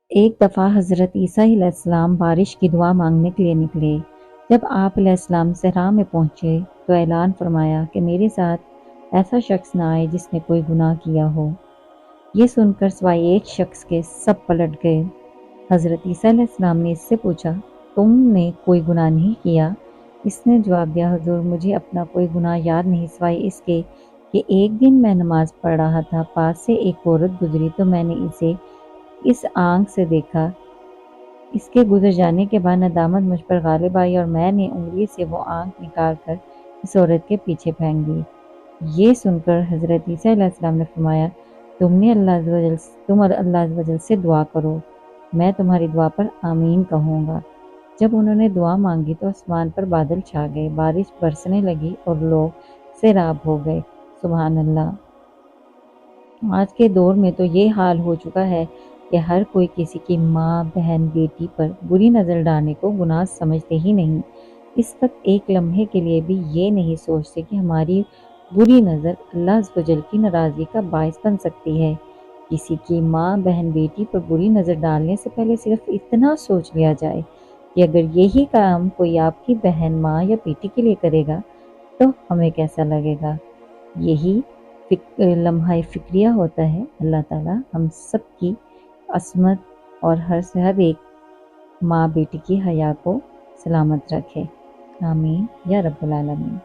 ایک دفعہ حضرت عیسیٰ علیہ السلام بارش کی دعا مانگنے کے لیے نکلے۔ جب آپ علیہ السلام صحرا میں پہنچے تو اعلان فرمایا کہ میرے ساتھ ایسا شخص نہ آئے جس نے کوئی گناہ کیا ہو۔ یہ سن کر سوائے ایک شخص کے سب پلٹ گئے۔ حضرت عیسیٰ علیہ السلام نے اس سے پوچھا، تم نے کوئی گناہ نہیں کیا؟ اس نے جواب دیا، حضور مجھے اپنا کوئی گناہ یاد نہیں سوائے اس کے کہ ایک دن میں نماز پڑھ رہا تھا، پاس سے ایک عورت گزری تو میں نے اسے اس آنکھ سے دیکھا۔ اس کے گزر جانے کے بعد ندامت مجھ پر غالب آئی اور میں نے انگلی سے وہ آنکھ نکال کر اس عورت کے پیچھے پھینک دی۔ یہ سن کر حضرت عیسیٰ علیہ السلام نے فرمایا، تم اللہ عز و جل سے دعا کرو، میں تمہاری دعا پر آمین کہوں گا۔ جب انہوں نے دعا مانگی تو آسمان پر بادل چھا گئے، بارش برسنے لگی اور لوگ سیراب ہو گئے۔ سبحان اللہ۔ آج کے دور میں تو یہ حال ہو چکا ہے کہ ہر کوئی کسی کی ماں، بہن، بیٹی پر بری نظر ڈالنے کو گناہ سمجھتے ہی نہیں۔ اس وقت ایک لمحے کے لیے بھی یہ نہیں سوچتے کہ ہماری بری نظر اللہ عز و جل کی ناراضگی کا باعث بن سکتی ہے۔ کسی کی ماں، بہن، بیٹی پر بری نظر ڈالنے سے پہلے صرف اتنا سوچ لیا جائے کہ اگر یہی کام کوئی آپ کی بہن، ماں یا بیٹی کے لیے کرے گا تو ہمیں کیسا لگے گا۔ یہی لمحہ فکریہ ہوتا ہے۔ اللہ تعالیٰ ہم سب کی عصمت اور ہر ایک ماں بیٹی کی حیا کو سلامت رکھے۔ آمین یا رب العالمین۔